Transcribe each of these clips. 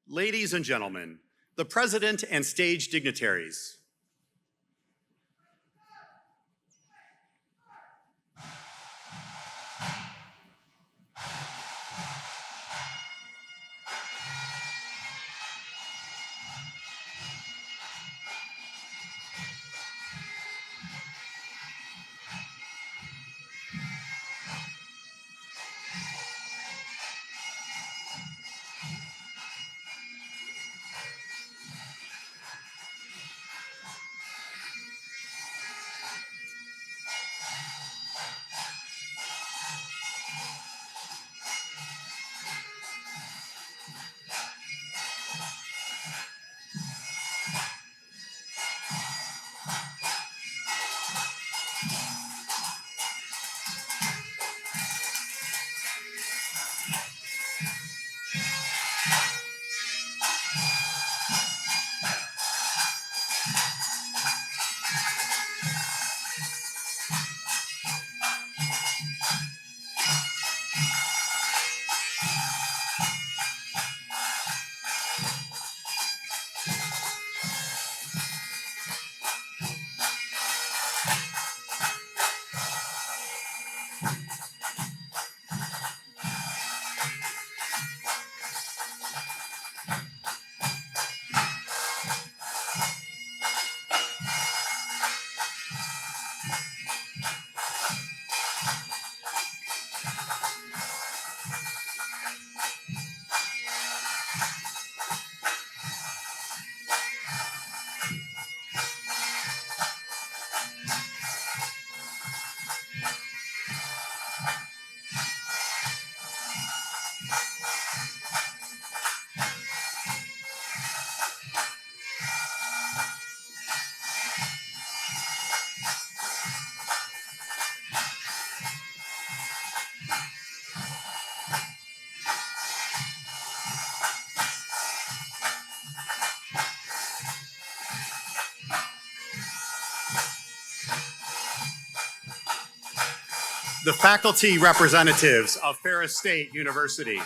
Ladies and gentlemen, the President and stage dignitaries. The faculty representatives of Ferris State University.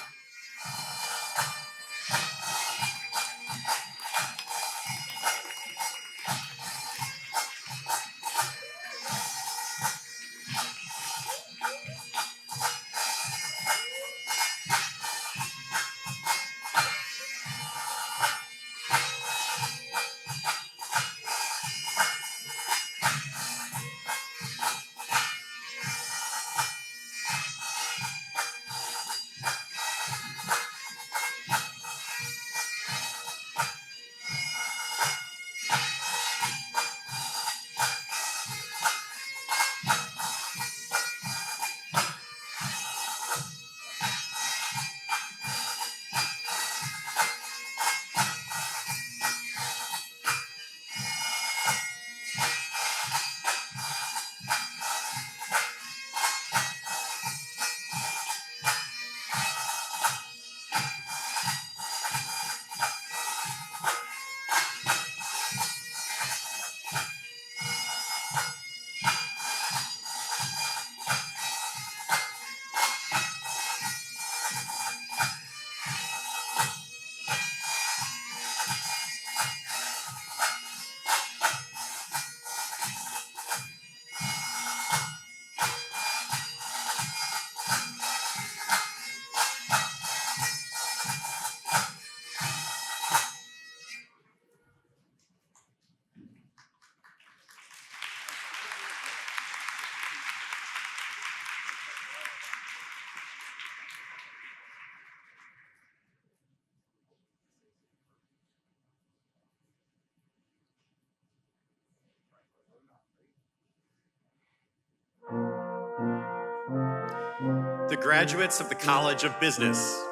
The graduates of the College of Business.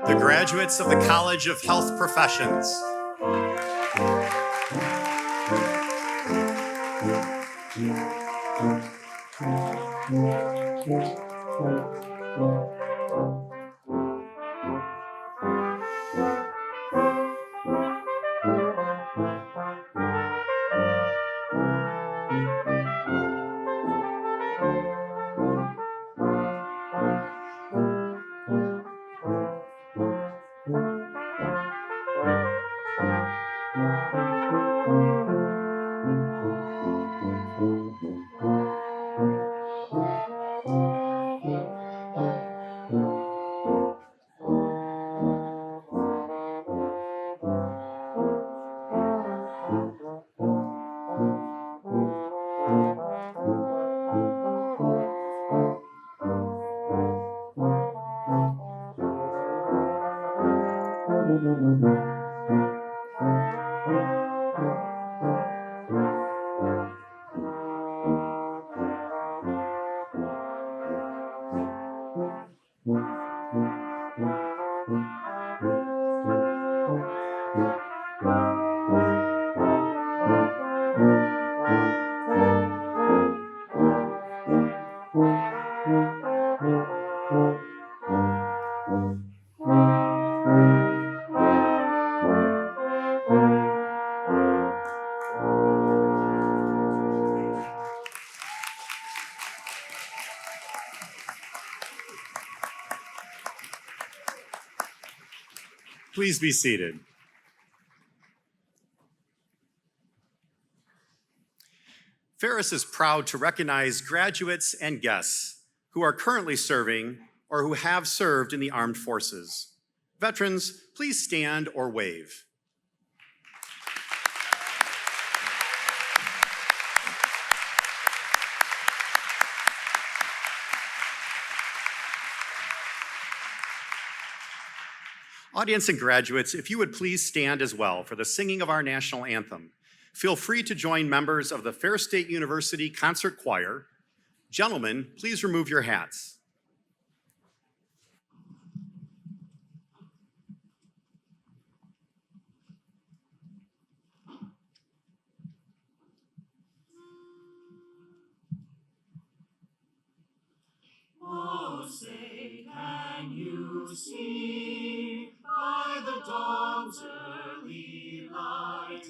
The graduates of the College of Health Professions. Please be seated. Ferris is proud to recognize graduates and guests who are currently serving or who have served in the armed forces. Veterans, please stand or wave. Audience and graduates, if you would please stand as well for the singing of our national anthem. Feel free to join members of the Ferris State University Concert Choir. Gentlemen, please remove your hats. to see by the dawn's early light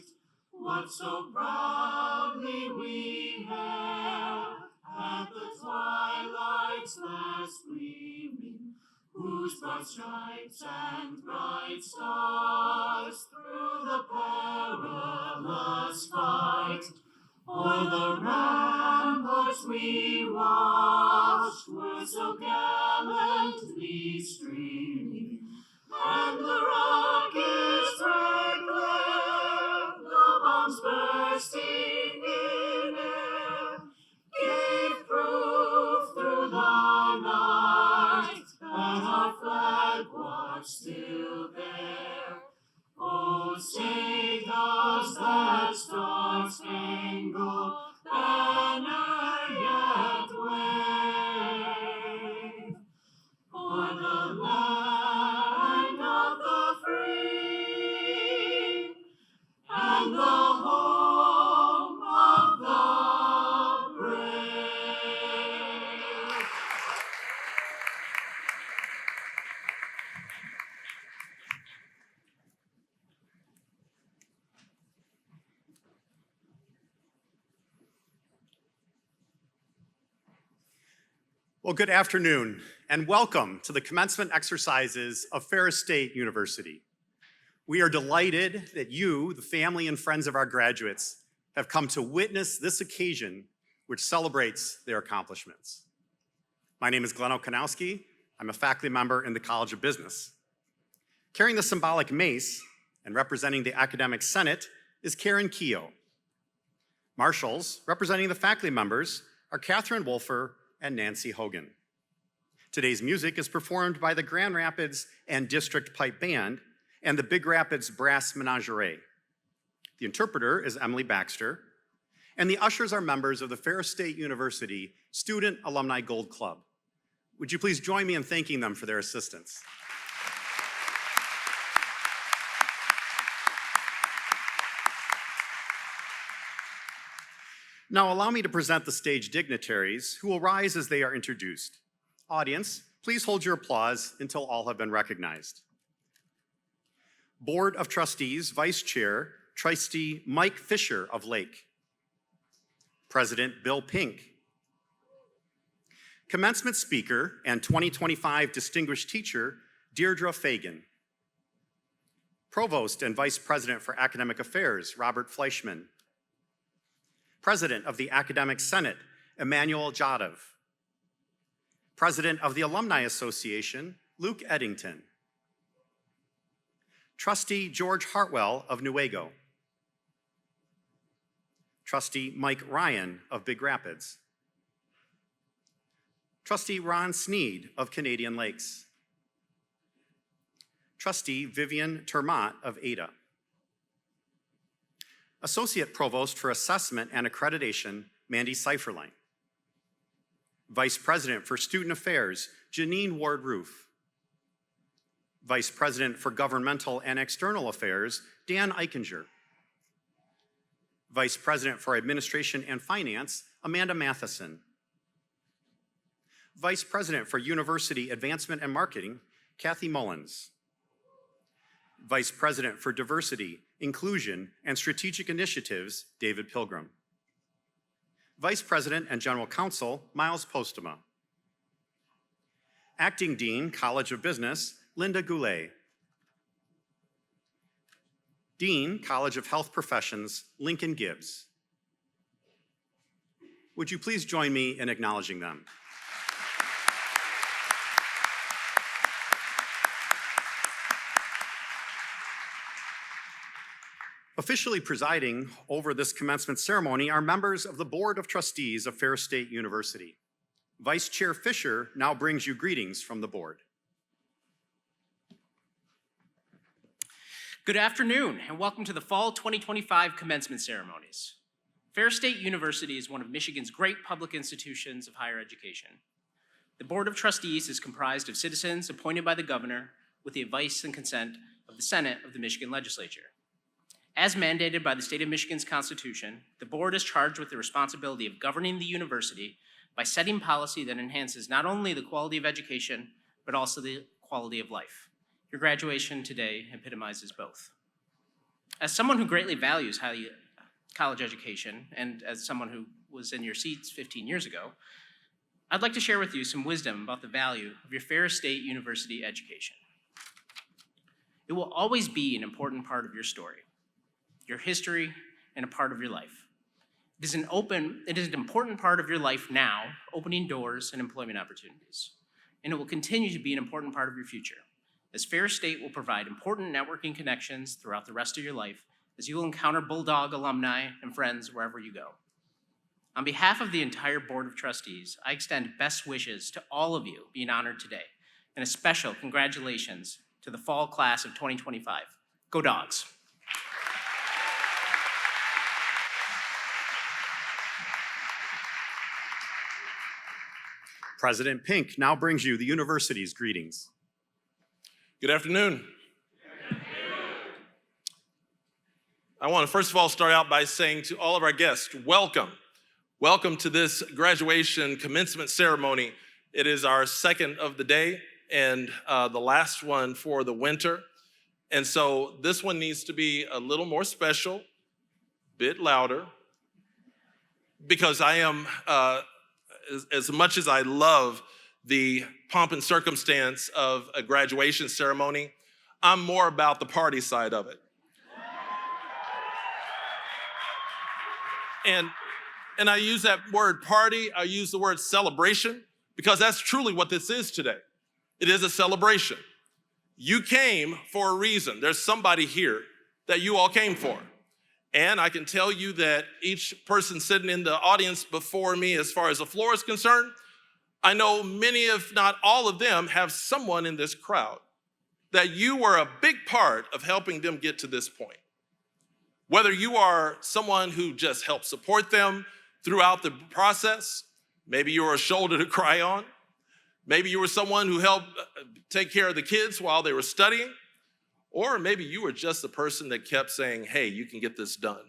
what so proudly we hailed at the twilight's last gleaming, whose broad stripes and bright stars through the perilous fight o'er the ramparts we watched were so gallantly streaming, and the rocket's red glare, the bombs bursting in air, gave proof through the night that our flag was still there. Oh, say does that star-spangled banner yet wave for the land of the free and the home of the brave? Well, good afternoon, and welcome to the commencement exercises of Ferris State University. We are delighted that you, the family and friends of our graduates, have come to witness this occasion which celebrates their accomplishments. My name is Glenn Okanowski. I'm a faculty member in the College of Business. Carrying the symbolic mace and representing the Academic Senate is Karen Keogh. Marshals, representing the faculty members, are Catherine Wolfer and Nancy Hogan. Today's music is performed by the Grand Rapids and District Pipe Band and the Big Rapids Brass Menagerie. The interpreter is Emily Baxter, and the ushers are members of the Ferris State University Student Alumni Gold Club. Would you please join me in thanking them for their assistance? Now allow me to present the stage dignitaries who will rise as they are introduced. Audience, please hold your applause until all have been recognized. Board of Trustees, Vice Chair, Trustee Mike Fisher of Lake. President Bill Pink. Commencement Speaker and 2025 Distinguished Teacher, Deirdre Fagan. Provost and Vice President for Academic Affairs, Robert Fleischman. President of the Academic Senate, Emmanuel Jadov. President of the Alumni Association, Luke Eddington. Trustee George Hartwell of Newaygo. Trustee Mike Ryan of Big Rapids. Trustee Ron Sneed of Canadian Lakes. Trustee Vivian Termott of Ada. Associate Provost for Assessment and Accreditation, Mandy Seiferlein. Vice President for Student Affairs, Janine Ward-Roof. Vice President for Governmental and External Affairs, Dan Eichinger. Vice President for Administration and Finance, Amanda Matheson. Vice President for University Advancement and Marketing, Kathy Mullins. Vice President for Diversity, Inclusion, and Strategic Initiatives, David Pilgrim. Vice President and General Counsel, Miles Postema. Acting Dean, College of Business, Linda Goulet. Dean, College of Health Professions, Lincoln Gibbs. Would you please join me in acknowledging them? Officially presiding over this commencement ceremony are members of the Board of Trustees of Ferris State University. Vice Chair Fisher now brings you greetings from the board. Good afternoon, and welcome to the Fall 2025 Commencement Ceremonies. Ferris State University is one of Michigan's great public institutions of higher education. The Board of Trustees is comprised of citizens appointed by the governor with the advice and consent of the Senate of the Michigan Legislature. As mandated by the state of Michigan's Constitution, the board is charged with the responsibility of governing the university by setting policy that enhances not only the quality of education, but also the quality of life. Your graduation today epitomizes both. As someone who greatly values college education, and as someone who was in your seats 15 years ago, I'd like to share with you some wisdom about the value of your Ferris State University education. It will always be an important part of your story, your history, and a part of your life. It is an important part of your life now, opening doors and employment opportunities. And it will continue to be an important part of your future, as Ferris State will provide important networking connections throughout the rest of your life, as you will encounter Bulldog alumni and friends wherever you go. On behalf of the entire Board of Trustees, I extend best wishes to all of you being honored today, and a special congratulations to the fall class of 2025. Go Dogs! President Pink now brings you the university's greetings. Good afternoon. I want to first of all start out by saying to all of our guests, welcome. Welcome to this graduation commencement ceremony. It is our second of the day and the last one for the winter. And so this one needs to be a little more special, a bit louder, because I am, as much as I love the pomp and circumstance of a graduation ceremony, I'm more about the party side of it. And I use that word party, I use the word celebration, because that's truly what this is today. It is a celebration. You came for a reason. There's somebody here that you all came for. And I can tell you that each person sitting in the audience before me, as far as the floor is concerned, I know many, if not all of them, have someone in this crowd that you were a big part of helping them get to this point. Whether you are someone who just helped support them throughout the process, maybe you were a shoulder to cry on, maybe you were someone who helped take care of the kids while they were studying, or maybe you were just the person that kept saying, hey, you can get this done.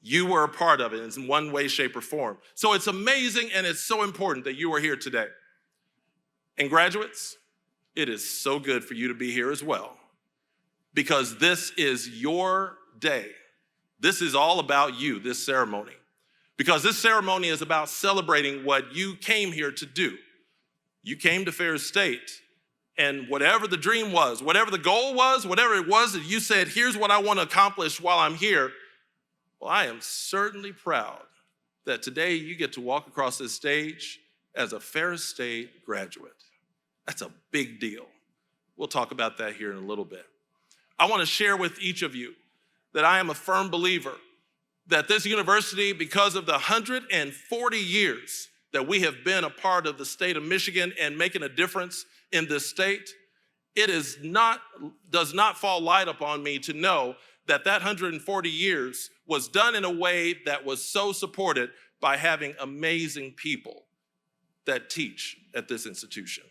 You were a part of it in one way, shape, or form. So it's amazing and it's so important that you are here today. And graduates, it is so good for you to be here as well, because this is your day. This is all about you, this ceremony, because this ceremony is about celebrating what you came here to do. You came to Ferris State, and whatever the dream was, whatever the goal was, whatever it was that you said, here's what I want to accomplish while I'm here, well, I am certainly proud that today you get to walk across this stage as a Ferris State graduate. That's a big deal. We'll talk about that here in a little bit. I want to share with each of you that I am a firm believer that this university, because of the 140 years that we have been a part of the state of Michigan and making a difference in this state, it does not fall light upon me to know that 140 years was done in a way that was so supported by having amazing people that teach at this institution.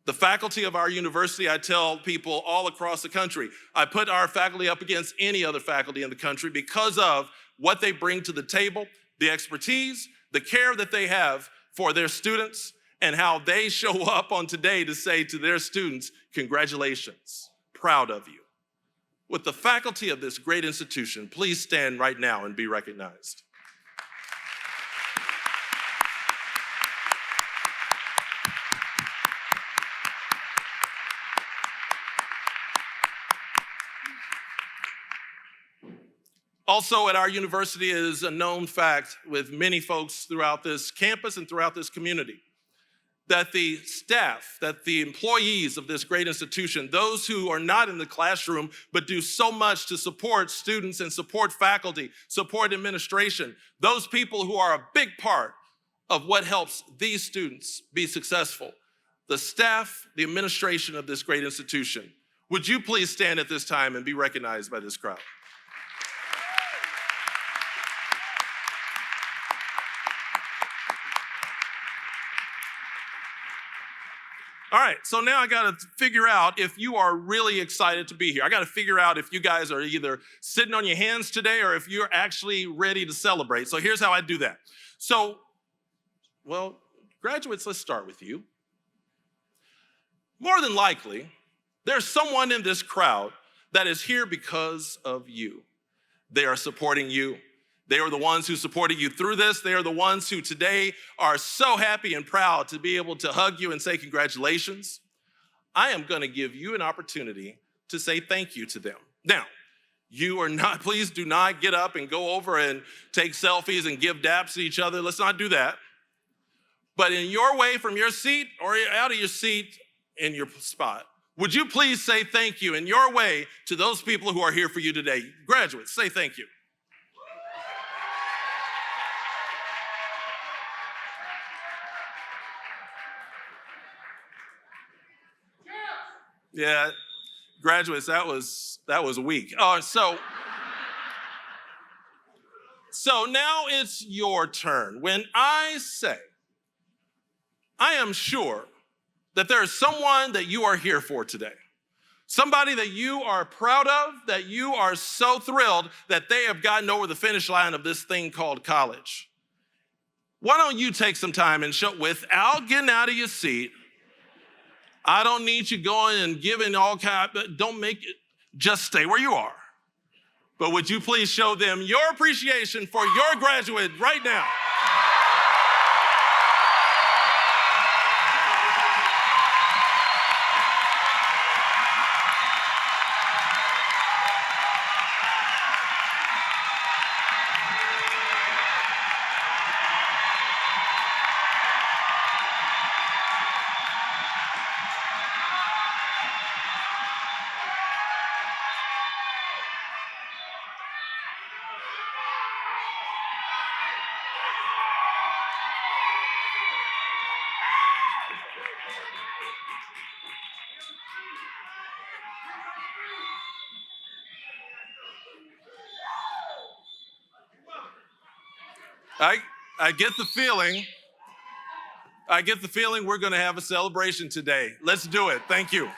The faculty of our university, I tell people all across the country, I put our faculty up against any other faculty in the country because of what they bring to the table, the expertise, the care that they have for their students, and how they show up on today to say to their students, congratulations, proud of you. With the faculty of this great institution, please stand right now and be recognized. Also at our university is a known fact with many folks throughout this campus and throughout this community, that the staff, that the employees of this great institution, those who are not in the classroom but do so much to support students and support faculty, support administration, those people who are a big part of what helps these students be successful, the staff, the administration of this great institution. Would you please stand at this time and be recognized by this crowd? All right, so now I gotta figure out if you are really excited to be here. I gotta figure out if you guys are either sitting on your hands today or if you're actually ready to celebrate. So here's how I do that. So, well, graduates, let's start with you. More than likely, there's someone in this crowd that is here because of you. They are supporting you. They are the ones who supported you through this. They are the ones who today are so happy and proud to be able to hug you and say congratulations. I am going to give you an opportunity to say thank you to them. Now, you are not, please do not get up and go over and take selfies and give daps to each other. Let's not do that. But in your way from your seat or out of your seat in your spot, would you please say thank you in your way to those people who are here for you today? Graduates, say thank you. Yeah, graduates, that was weak. So now it's your turn. When I say, I am sure that there is someone that you are here for today. Somebody that you are proud of, that you are so thrilled that they have gotten over the finish line of this thing called college. Why don't you take some time and show, without getting out of your seat, I don't need you going and giving all kind, don't make it, just stay where you are. But would you please show them your appreciation for your graduate right now? I get the feeling we're going to have a celebration today. Let's do it. Thank you.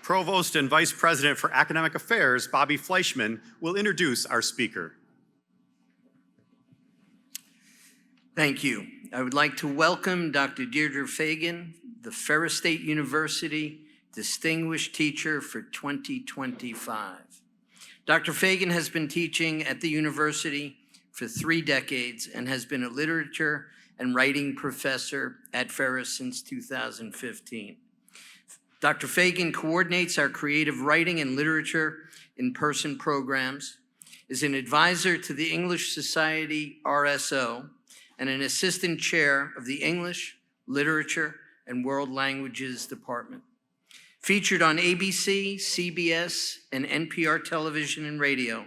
Provost and Vice President for Academic Affairs, Bobby Fleischman, will introduce our speaker. Thank you. I would like to welcome Dr. Deirdre Fagan, the Ferris State University Distinguished Teacher for 2025. Dr. Fagan has been teaching at the university for 3 decades and has been a literature and writing professor at Ferris since 2015. Dr. Fagan coordinates our creative writing and literature in-person programs, is an advisor to the English Society RSO, and an assistant chair of the English, Literature, and World Languages Department. Featured on ABC, CBS, and NPR television and radio,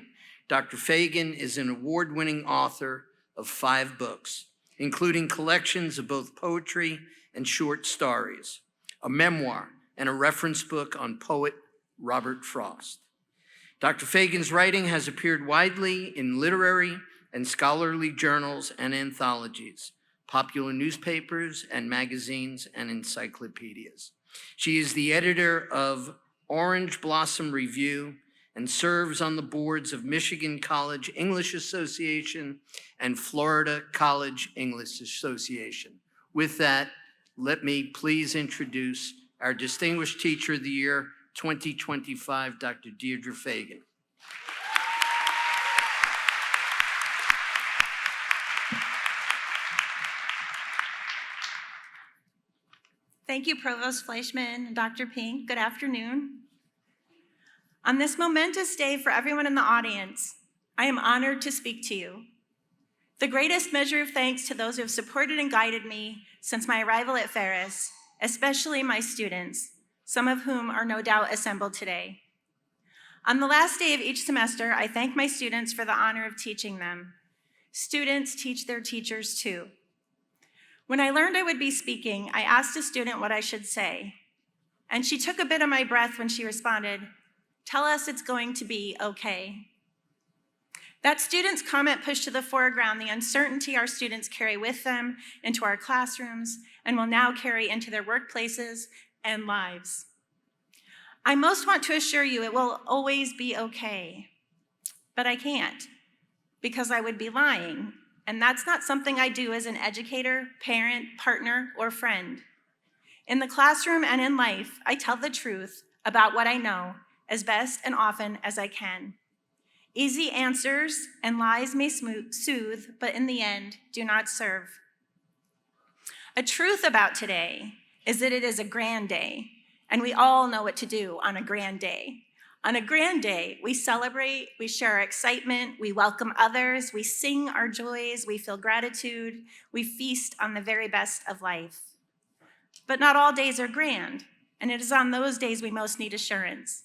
Dr. Fagan is an award-winning author of 5 books, including collections of both poetry and short stories, a memoir, and a reference book on poet Robert Frost. Dr. Fagan's writing has appeared widely in literary and scholarly journals and anthologies, popular newspapers and magazines and encyclopedias. She is the editor of Orange Blossom Review and serves on the boards of Michigan College English Association and Florida College English Association. With that, let me please introduce our Distinguished Teacher of the Year 2025, Dr. Deirdre Fagan. Thank you, Provost Fleischman and Dr. Pink. Good afternoon. On this momentous day for everyone in the audience, I am honored to speak to you. The greatest measure of thanks to those who have supported and guided me since my arrival at Ferris, especially my students, some of whom are no doubt assembled today. On the last day of each semester, I thank my students for the honor of teaching them. Students teach their teachers too. When I learned I would be speaking, I asked a student what I should say, and she took a bit of my breath when she responded, "Tell us it's going to be okay." That student's comment pushed to the foreground the uncertainty our students carry with them into our classrooms and will now carry into their workplaces and lives. I most want to assure you it will always be okay, but I can't. because I would be lying, and that's not something I do as an educator, parent, partner, or friend. In the classroom and in life, I tell the truth about what I know as best and often as I can. Easy answers and lies may soothe, but in the end, do not serve. A truth about today is that it is a grand day, and we all know what to do on a grand day. On a grand day, we celebrate, we share our excitement, we welcome others, we sing our joys, we feel gratitude, we feast on the very best of life. But not all days are grand, and it is on those days we most need assurance.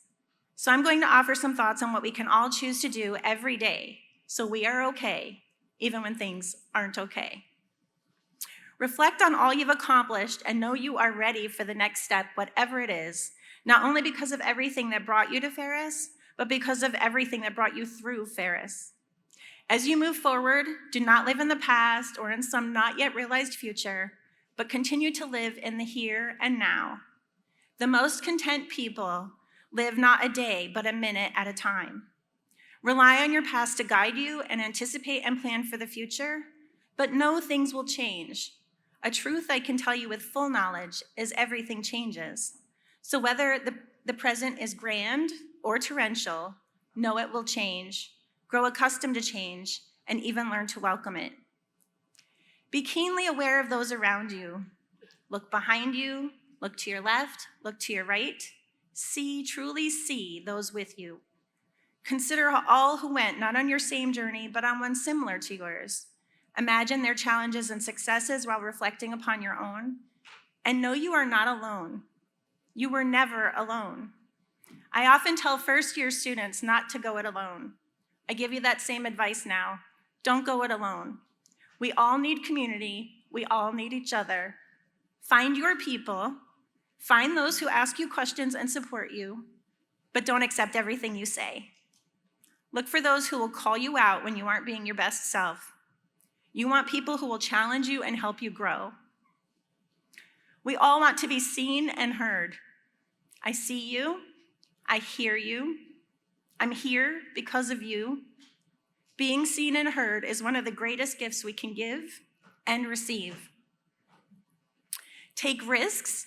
So I'm going to offer some thoughts on what we can all choose to do every day so we are okay, even when things aren't okay. Reflect on all you've accomplished and know you are ready for the next step, whatever it is, not only because of everything that brought you to Ferris, but because of everything that brought you through Ferris. As you move forward, do not live in the past or in some not yet realized future, but continue to live in the here and now. The most content people live not a day, but a minute at a time. Rely on your past to guide you and anticipate and plan for the future, but know things will change. A truth I can tell you with full knowledge is everything changes. So whether the present is grand or torrential, know it will change, grow accustomed to change, and even learn to welcome it. Be keenly aware of those around you. Look behind you, look to your left, look to your right. See, truly see those with you. Consider all who went not on your same journey, but on one similar to yours. Imagine their challenges and successes while reflecting upon your own, and know you are not alone. You were never alone. I often tell first-year students not to go it alone. I give you that same advice now. Don't go it alone. We all need community. We all need each other. Find your people. Find those who ask you questions and support you, but don't accept everything you say. Look for those who will call you out when you aren't being your best self. You want people who will challenge you and help you grow. We all want to be seen and heard. I see you. I hear you. I'm here because of you. Being seen and heard is one of the greatest gifts we can give and receive. Take risks,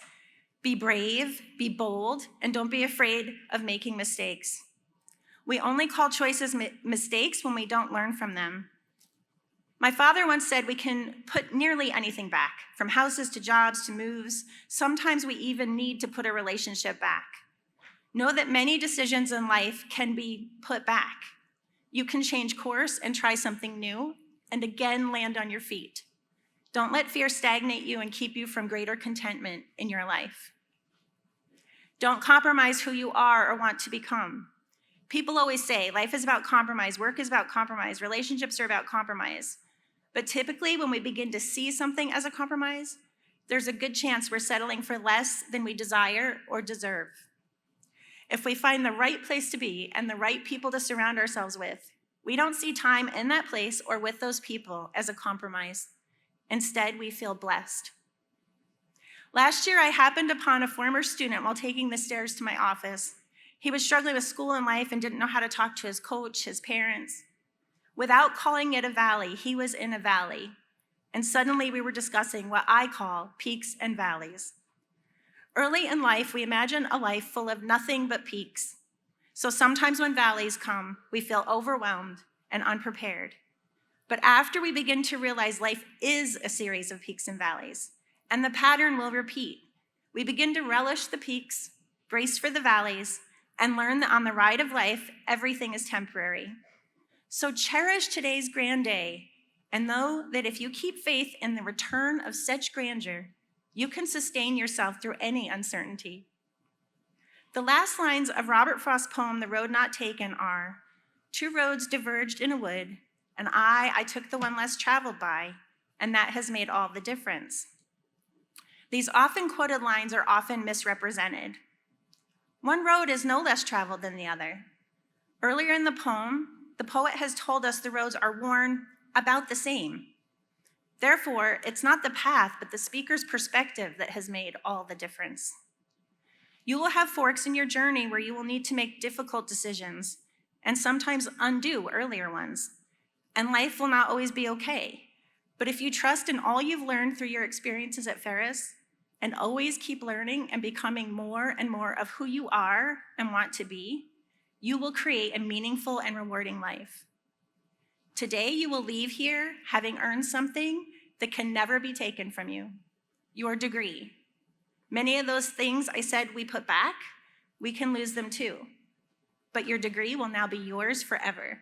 be brave, be bold, and don't be afraid of making mistakes. We only call choices mistakes when we don't learn from them. My father once said we can put nearly anything back, from houses to jobs to moves. Sometimes we even need to put a relationship back. Know that many decisions in life can be put back. You can change course and try something new, and again land on your feet. Don't let fear stagnate you and keep you from greater contentment in your life. Don't compromise who you are or want to become. People always say life is about compromise, work is about compromise, relationships are about compromise. But typically when we begin to see something as a compromise, there's a good chance we're settling for less than we desire or deserve. If we find the right place to be and the right people to surround ourselves with, we don't see time in that place or with those people as a compromise. Instead, we feel blessed. Last year, I happened upon a former student while taking the stairs to my office. He was struggling with school and life and didn't know how to talk to his coach, his parents. Without calling it a valley, he was in a valley. And suddenly we were discussing what I call peaks and valleys. Early in life, we imagine a life full of nothing but peaks. So sometimes when valleys come, we feel overwhelmed and unprepared. But after we begin to realize life is a series of peaks and valleys, and the pattern will repeat, we begin to relish the peaks, brace for the valleys, and learn that on the ride of life, everything is temporary. So cherish today's grand day, and know that if you keep faith in the return of such grandeur, you can sustain yourself through any uncertainty. The last lines of Robert Frost's poem, The Road Not Taken, are, "Two roads diverged in a wood, and I took the one less traveled by, and that has made all the difference." These often quoted lines are often misrepresented. One road is no less traveled than the other. Earlier in the poem, the poet has told us the roads are worn about the same. Therefore, it's not the path, but the speaker's perspective that has made all the difference. You will have forks in your journey where you will need to make difficult decisions and sometimes undo earlier ones. and life will not always be okay. But if you trust in all you've learned through your experiences at Ferris and always keep learning and becoming more and more of who you are and want to be, you will create a meaningful and rewarding life. Today, you will leave here having earned something that can never be taken from you, your degree. Many of those things I said we put back, we can lose them too. But your degree will now be yours forever.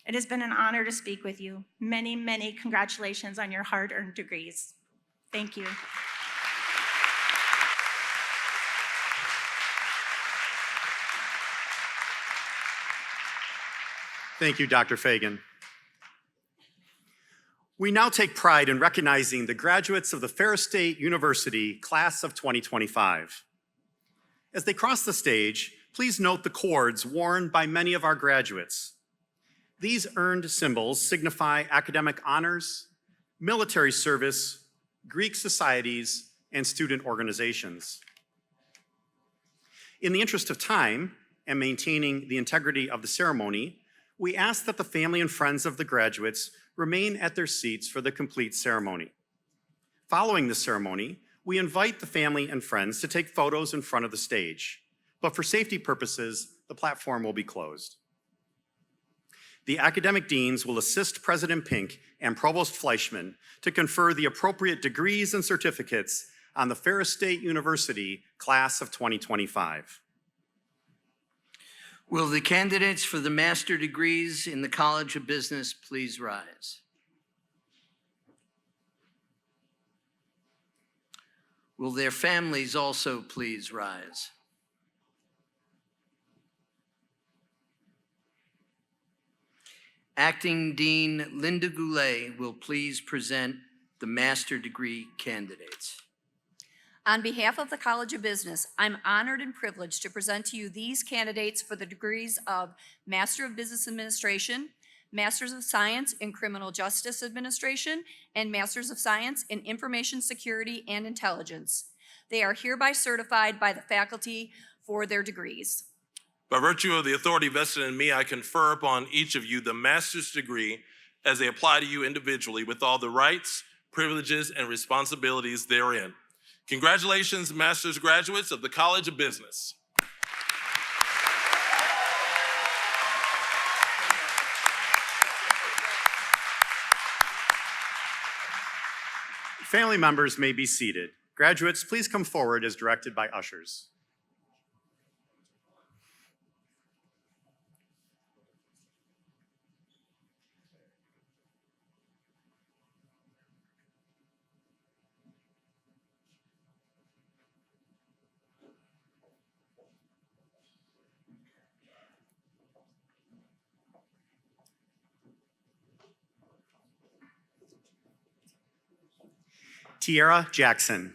It has been an honor to speak with you. Many, many congratulations on your hard-earned degrees. Thank you. Thank you, Dr. Fagan. We now take pride in recognizing the graduates of the Ferris State University Class of 2025. As they cross the stage, please note the cords worn by many of our graduates. These earned symbols signify academic honors, military service, Greek societies, and student organizations. In the interest of time and maintaining the integrity of the ceremony, we ask that the family and friends of the graduates remain at their seats for the complete ceremony. Following the ceremony, we invite the family and friends to take photos in front of the stage, but for safety purposes, the platform will be closed. The academic deans will assist President Pink and Provost Fleischman to confer the appropriate degrees and certificates on the Ferris State University Class of 2025. Will the candidates for the master degrees in the College of Business please rise? Will their families also please rise? Acting Dean Linda Goulet will please present the master degree candidates. On behalf of the College of Business, I'm honored and privileged to present to you these candidates for the degrees of Master of Business Administration, Masters of Science in Criminal Justice Administration, and Masters of Science in Information Security and Intelligence. They are hereby certified by the faculty for their degrees. By virtue of the authority vested in me, I confer upon each of you the master's degree as they apply to you individually with all the rights, privileges, and responsibilities therein. Congratulations, master's graduates of the College of Business. Family members may be seated. Graduates, please come forward as directed by ushers. Tiara Jackson.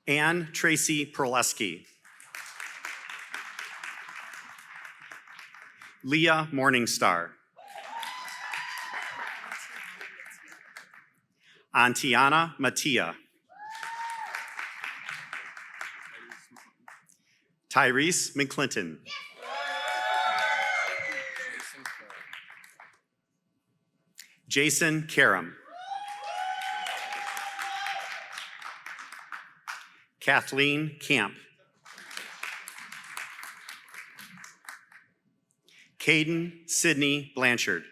Ann Tracy Perleski. Leah Morningstar. Antiana Mattia. Tyrese McClinton. Jason Karam. Kathleen Camp. Caden Sidney Blanchard.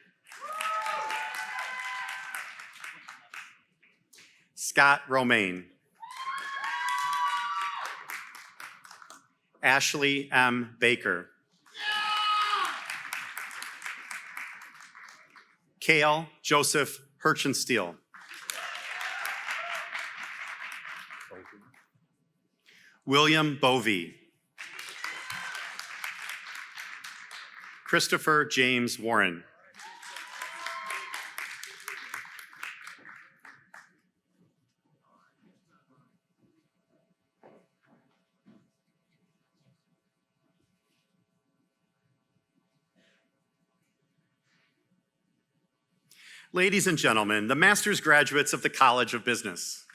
Scott Romaine. Ashley M. Baker. Kale Joseph Hirchensteele. William Bovey. Christopher James Warren. Ladies and gentlemen, the master's graduates of the College of Business.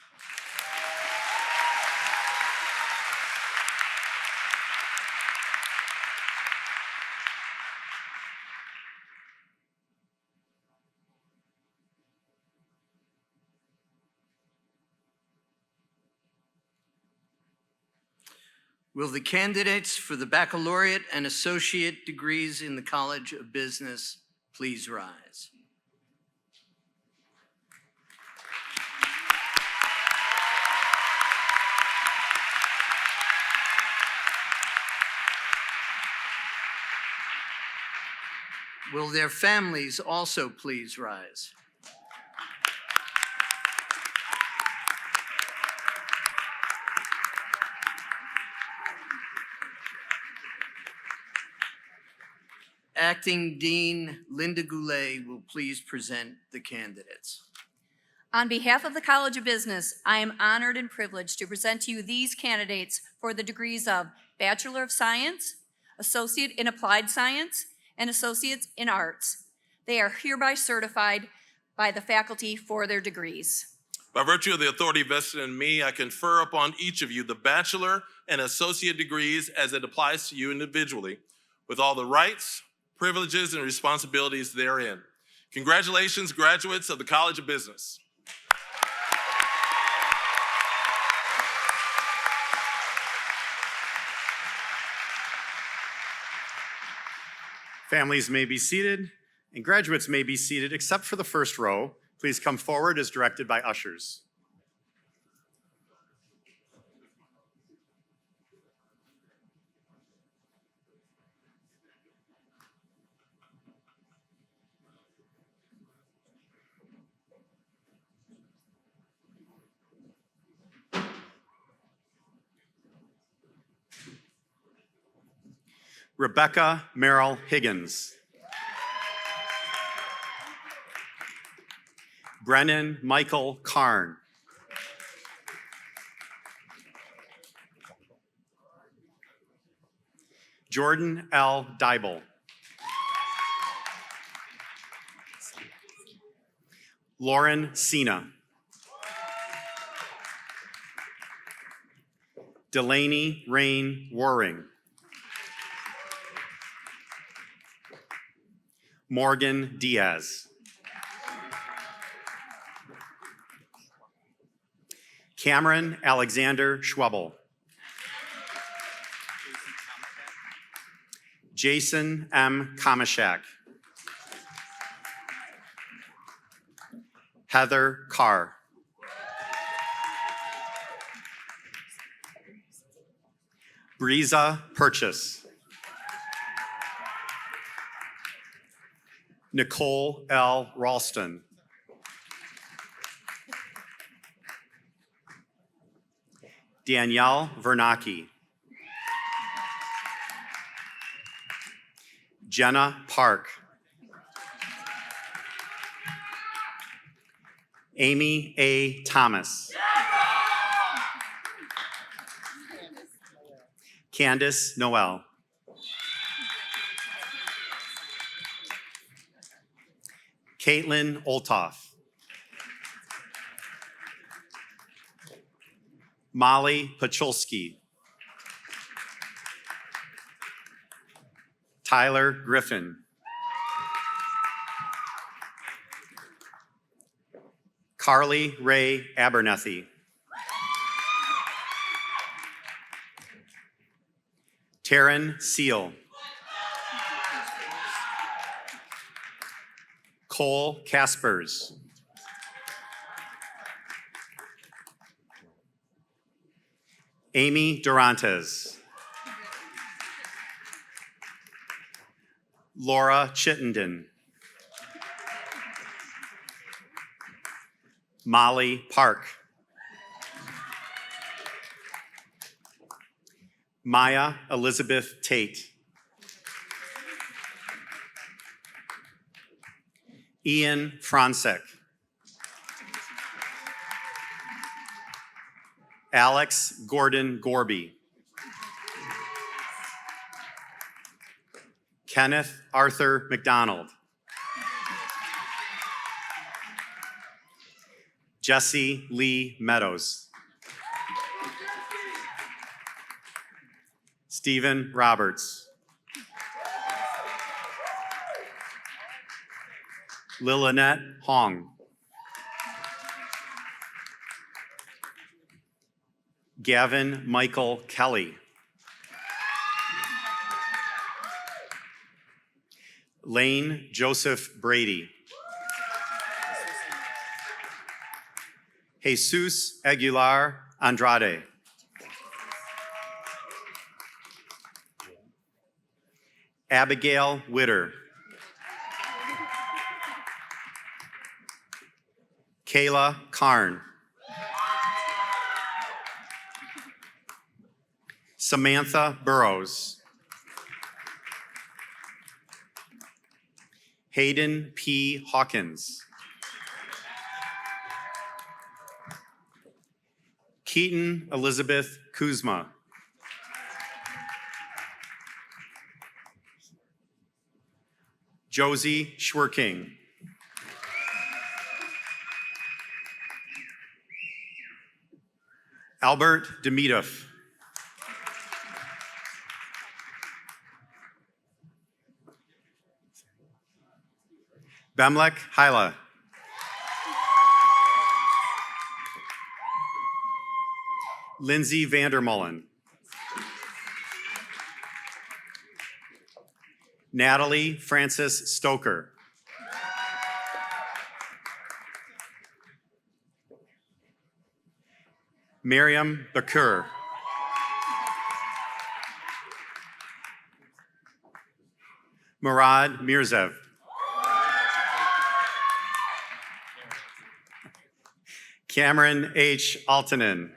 Will the candidates for the baccalaureate and associate degrees in the College of Business please rise? Will their families also please rise? Acting Dean Linda Goulet will please present the candidates. On behalf of the College of Business, I am honored and privileged to present to you these candidates for the degrees of Bachelor of Science, Associate in Applied Science, and Associates in Arts. They are hereby certified by the faculty for their degrees. By virtue of the authority vested in me, I confer upon each of you the bachelor and associate degrees as it applies to you individually, with all the rights, privileges, and responsibilities therein. Congratulations, graduates of the College of Business. Families may be seated, and graduates may be seated except for the first row. Please come forward as directed by ushers. Rebecca Merrill Higgins. Brennan Michael Karn. Jordan L. Dybel. Lauren Sina. Delaney Rain Waring. Morgan Diaz. Cameron Alexander Schwebel. Jason M. Kamashak. Heather Carr. Breeza Purchase. Nicole L. Ralston. Danielle Vernacki. Jenna Park. Amy A. Thomas. Candace Noel. Caitlin Oltoff. Molly Pachulski. Tyler Griffin. Carly Ray Abernethy. Taryn Seal. Cole Caspers. Amy Durantes. Laura Chittenden. Molly Park. Maya Elizabeth Tate. Ian Fransek. Alex Gordon Gorby. Kenneth Arthur McDonald. Jesse Lee Meadows. Stephen Roberts. Lilynette Hong. Gavin Michael Kelly. Lane Joseph Brady. Jesus Aguilar Andrade. Abigail Witter. Kayla Karn. Samantha Burrows. Hayden P. Hawkins. Keaton Elizabeth Kuzma. Josie Schwerking. Albert Demidov. Bemlek Hyla. Lindsay Vandermullen. Natalie Frances Stoker. Miriam Bakur. Murad Mirzev. Cameron H. Altonen.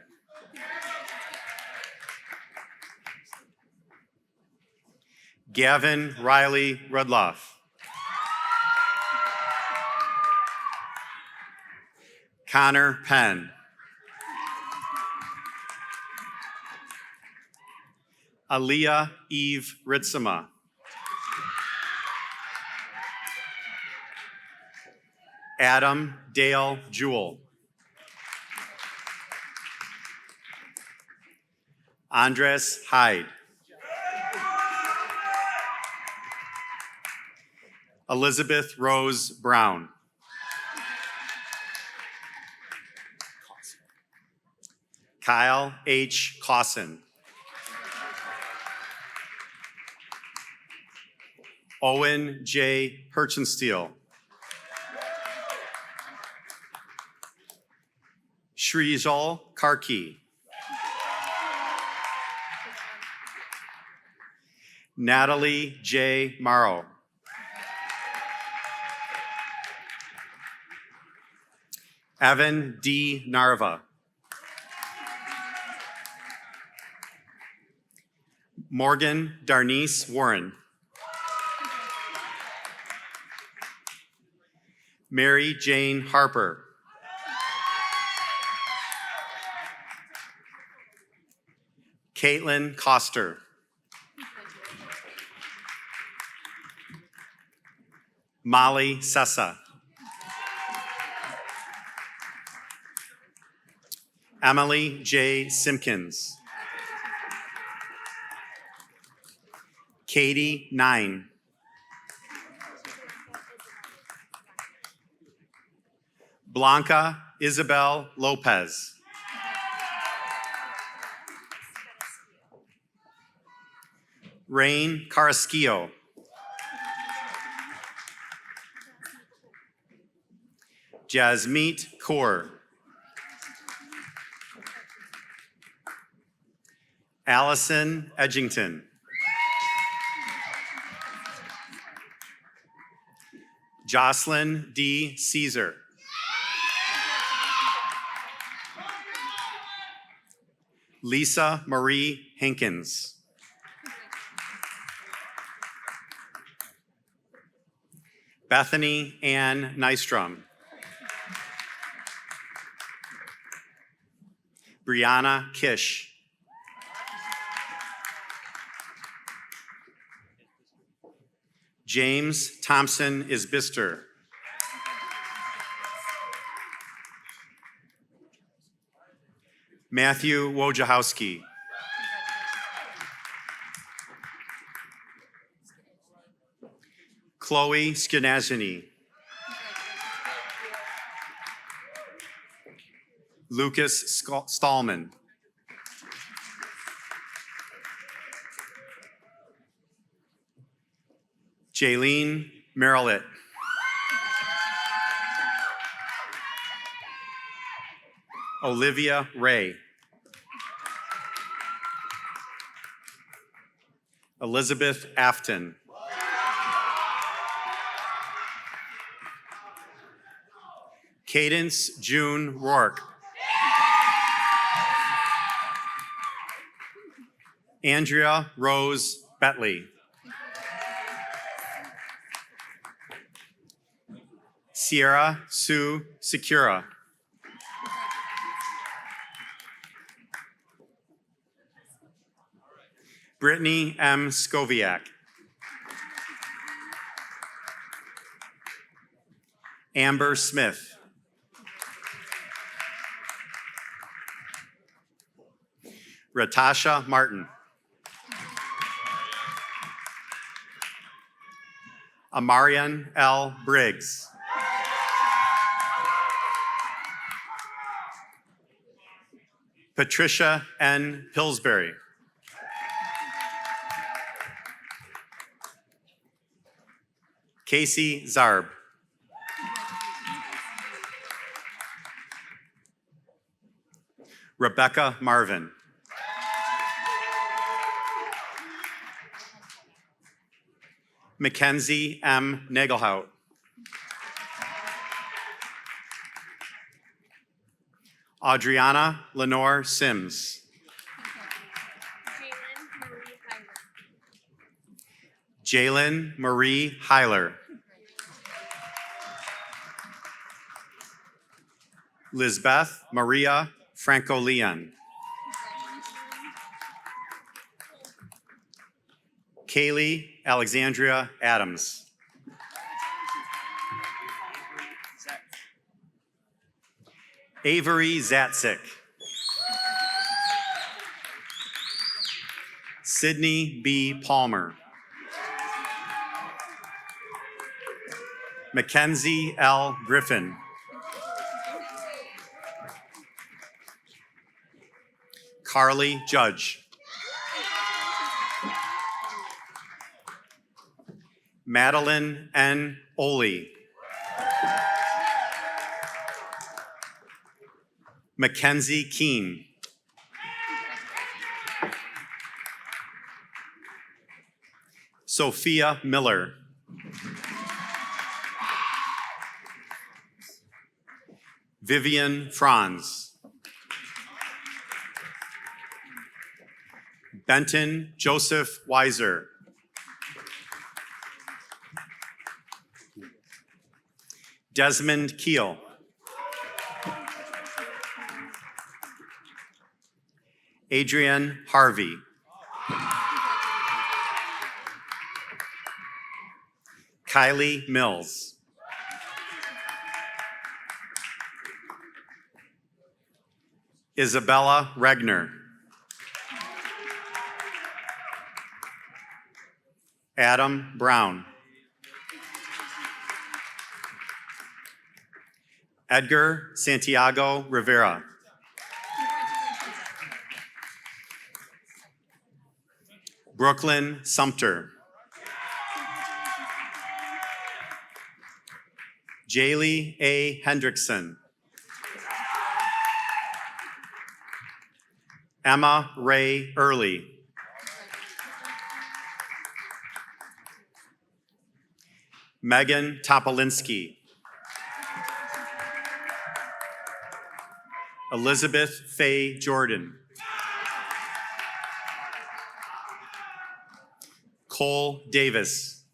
Gavin Riley Rudloff. Connor Penn. Aliyah Eve Ritzema. Adam Dale Jewell. Andres Hyde. Elizabeth Rose Brown. Kyle H. Clausen. Owen J. Hirchensteel. Shrijal Karki. Natalie J. Morrow. Evan D. Narva. Morgan Darnice Warren. Mary Jane Harper. Caitlin Coster. Molly Sessa. Emily J. Simpkins. Katie Nine. Blanca Isabel Lopez. Rain Carrasquillo. Jasmeet Kaur. Allison Edgington. Jocelyn D. Caesar. Lisa Marie Hankins. Bethany Ann Nystrom. Brianna Kish. James Thompson Isbister. Matthew Wojciechowski. Chloe Skenazzini. Lucas Stallman. Jaylene Merrillet. Olivia Ray. Elizabeth Afton. Cadence June Rourke. Andrea Rose Betley. Sierra Sue Secura. Brittany M. Skoviak. Amber Smith. Ratasha Martin. Amarian L. Briggs. Patricia N. Pillsbury. Casey Zarb. Rebecca Marvin. Mackenzie M. Nagelhout. Adriana Lenore Sims. Jalen Marie Heiler. Lizbeth Maria Franco-Leon. Kaylee Alexandria Adams. Avery Zatzik. Sydney B. Palmer. Mackenzie L. Griffin. Carly Judge. Madeline N. Oley. Mackenzie Keene. Sophia Miller. Vivian Franz. Benton Joseph Weiser. Desmond Keel. Adrian Harvey. Kylie Mills. Isabella Regner. Adam Brown. Edgar Santiago Rivera. Brooklyn Sumter. Jaylee A. Hendrickson. Emma Ray Early. Megan Topolinsky. Elizabeth Faye Jordan. Cole Davis.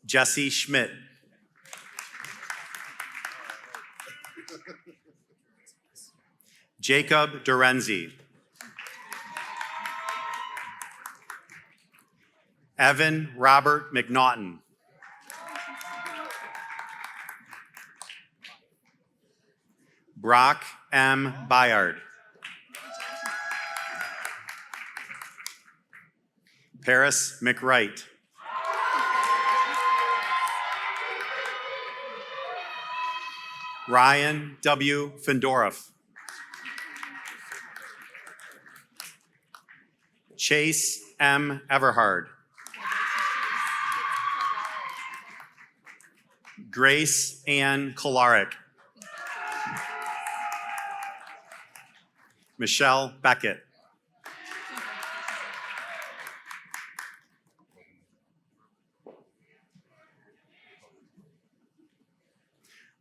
Jesse Schmidt. Jacob Dorenzi. Evan Robert McNaughton. Brock M. Bayard. Paris McWright. Ryan W. Fendorf. Chase M. Everhard. Grace Ann Kolaric. Michelle Beckett.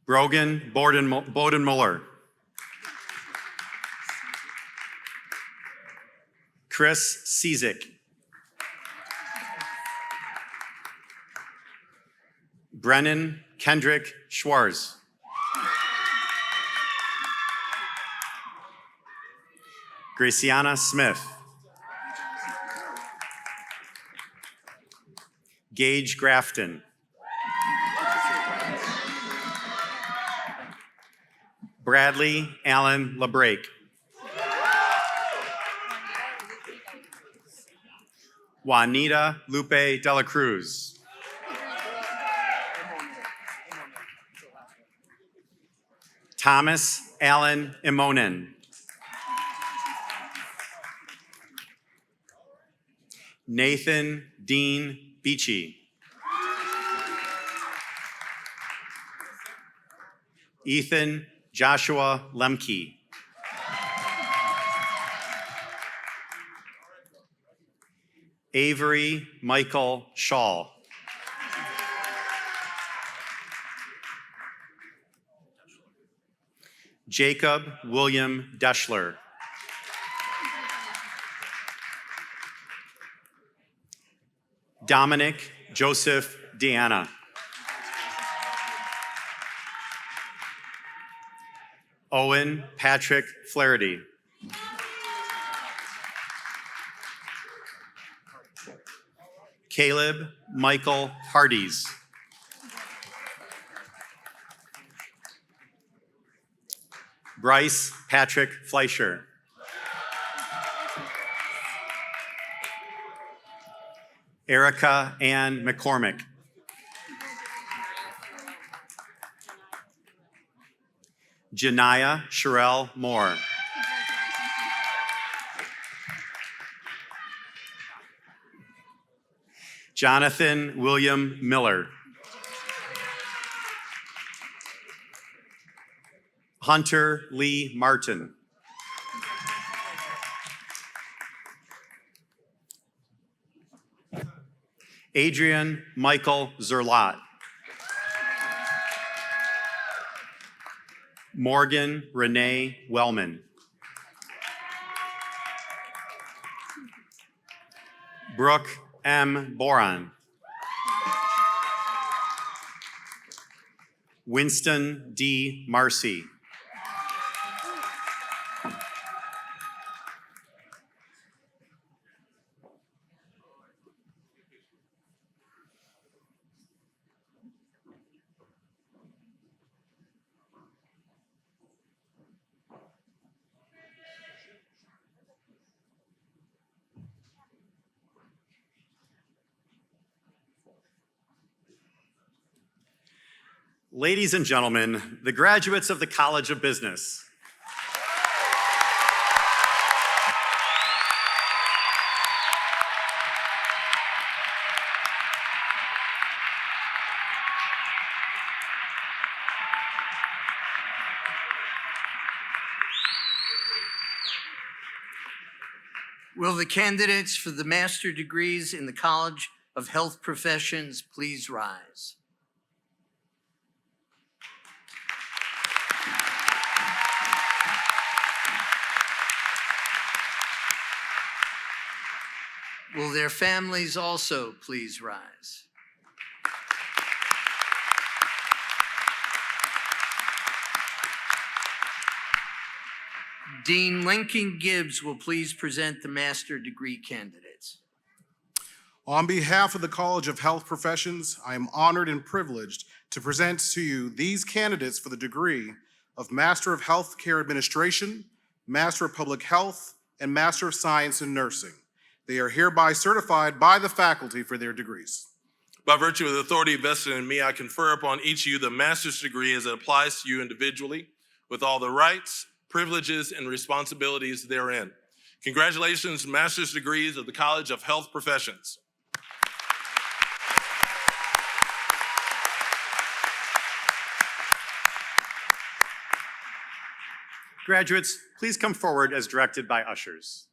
Brogan Bodenmuller. Chris Cizik. Brennan Kendrick Schwarz. Graciana Smith. Gage Grafton. Bradley Allen LeBrake. Juanita Lupe de la Cruz. Thomas Allen Imonen. Nathan Dean Beachy. Ethan Joshua Lemke. Avery Michael Shaw. Jacob William Deschler. Dominic Joseph Deanna. Owen Patrick Flaherty. Caleb Michael Hardees. Bryce Patrick Fleischer. Erica Ann McCormick. Janiyah Sherelle Moore. Jonathan William Miller. Hunter Lee Martin. Adrian Michael Zerlot. Morgan Renee Wellman. Brooke M. Boron. Winston D. Marcy. Ladies and gentlemen, the graduates of the College of Business. Will the candidates for the master degrees in the College of Health Professions please rise? Will their families also please rise? Dean Lincoln Gibbs will please present the master degree candidates. On behalf of the College of Health Professions, I am honored and privileged to present to you these candidates for the degree of Master of Healthcare Administration, Master of Public Health, and Master of Science in Nursing. They are hereby certified by the faculty for their degrees. By virtue of the authority vested in me, I confer upon each of you the master's degree as it applies to you individually, with all the rights, privileges, and responsibilities therein. Congratulations, master's degrees of the College of Health Professions. Graduates, please come forward as directed by ushers.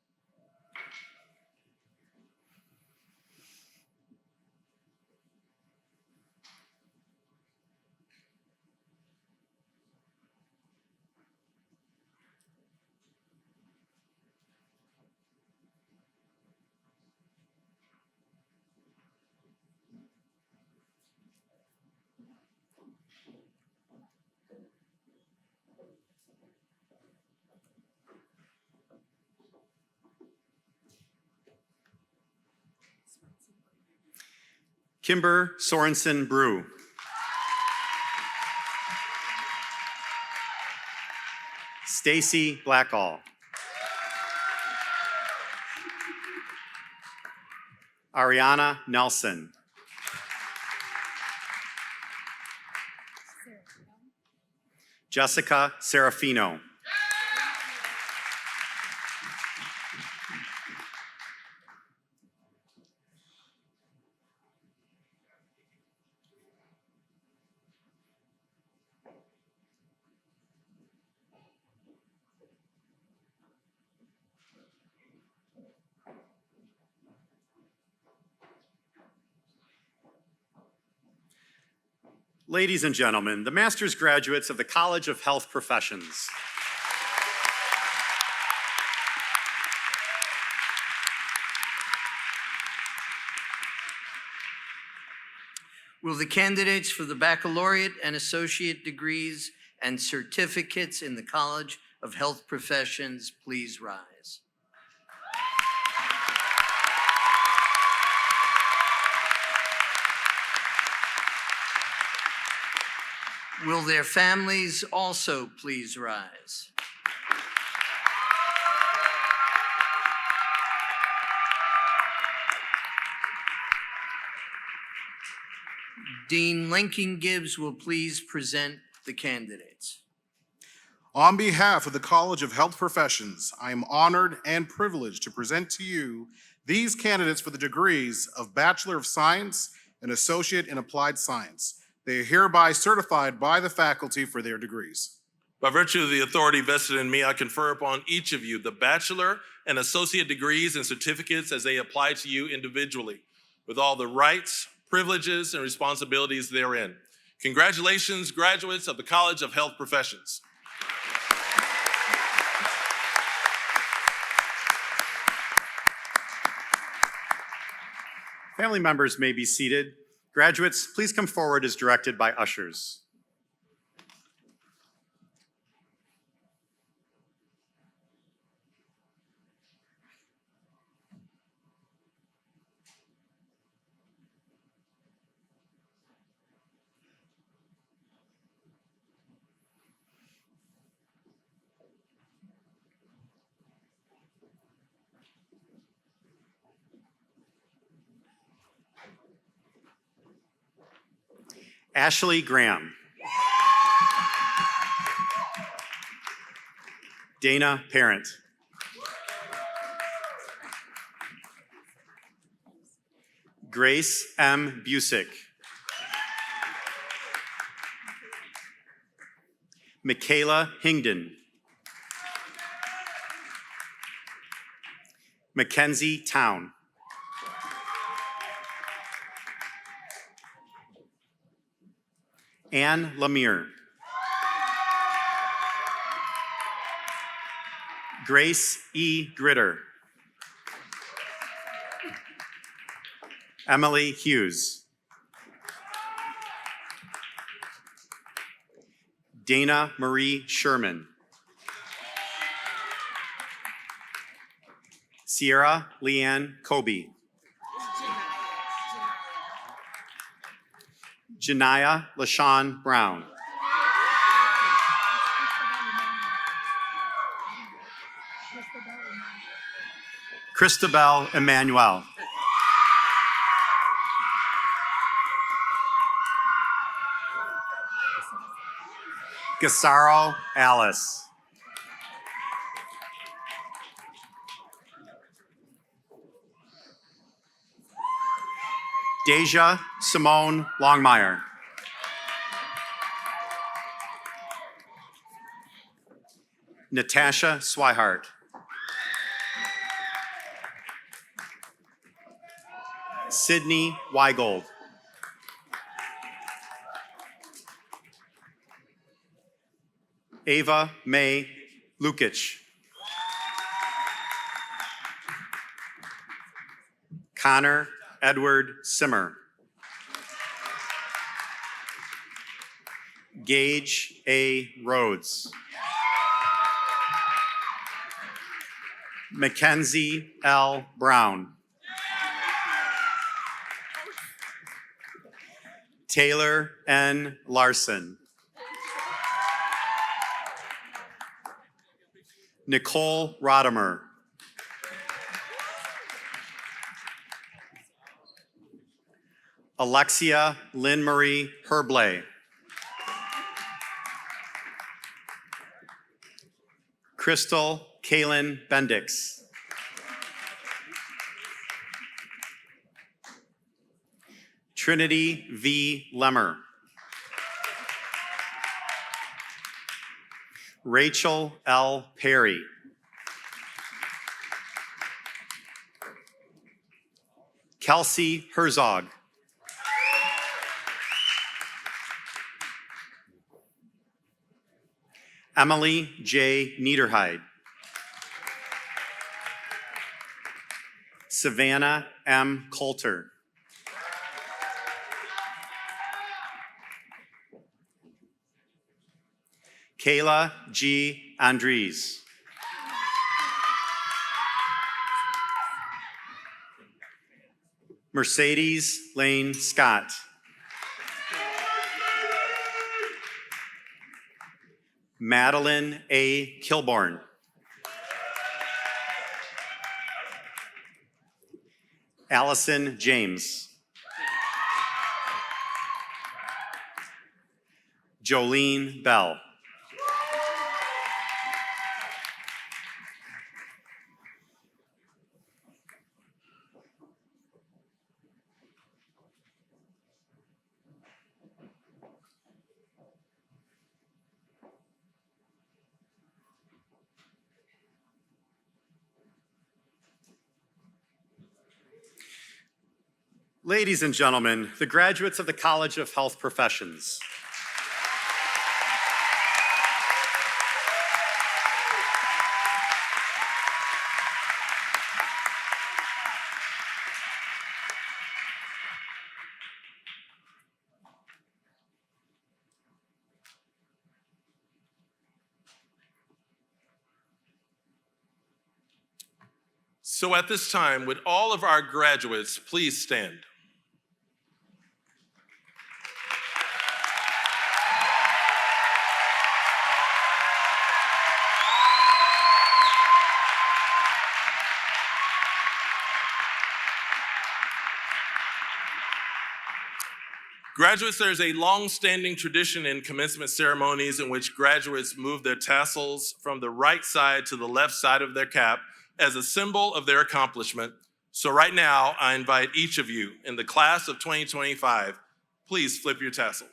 Kimber Sorensen Brew. Stacy Blackall. Ariana Nelson. Jessica Serafino. Ladies and gentlemen, the master's graduates of the College of Health Professions. Will the candidates for the baccalaureate and associate degrees and certificates in the College of Health Professions please rise? Will their families also please rise? Dean Lincoln Gibbs will please present the candidates. On behalf of the College of Health Professions, I am honored and privileged to present to you these candidates for the degrees of Bachelor of Science and Associate in Applied Science. They are hereby certified by the faculty for their degrees. By virtue of the authority vested in me, I confer upon each of you the bachelor and associate degrees and certificates as they apply to you individually, with all the rights, privileges, and responsibilities therein. Congratulations, graduates of the College of Health Professions. Family members may be seated. Graduates, please come forward as directed by ushers. Ashley Graham. Dana Parent. Grace M. Busick. Michaela Hingden. Mackenzie Town. Anne Lemire. Grace E. Gritter. Emily Hughes. Dana Marie Sherman. Sierra Leanne Kobe. Janiyah LaShawn Brown. Christabel Emmanuel. Gasaro Alice. Deja Simone Longmire. Natasha Swihart. Sydney Weigold. Ava May Lukic. Connor Edward Simmer. Gage A. Rhodes. Mackenzie L. Brown. Taylor N. Larson. Nicole Rodimer. Alexia Lynn Marie Herblay. Crystal Kaylin Bendix. Trinity V. Lemmer. Rachel L. Perry. Kelsey Herzog. Emily J. Niederheid. Savannah M. Coulter. Kayla G. Andres. Mercedes Lane Scott. Madeline A. Kilborn. Allison James. Jolene Bell. Ladies and gentlemen, the graduates of the College of Health Professions. So at this time, would all of our graduates please stand? Graduates, there's a long-standing tradition in commencement ceremonies in which graduates move their tassels from the right side to the left side of their cap as a symbol of their accomplishment. So right now, I invite each of you in the class of 2025, please flip your tassels.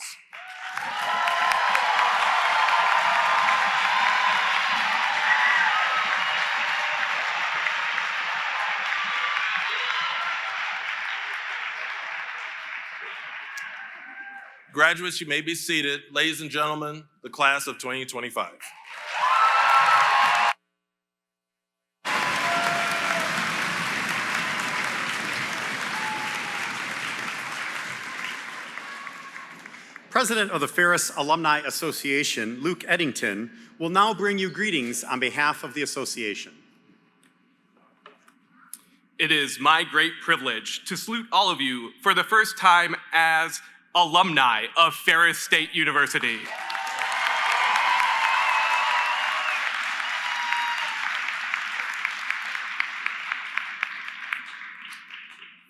Graduates, you may be seated. Ladies and gentlemen, the class of 2025. President of the Ferris Alumni Association, Luke Eddington, will now bring you greetings on behalf of the association. It is my great privilege to salute all of you for the first time as alumni of Ferris State University.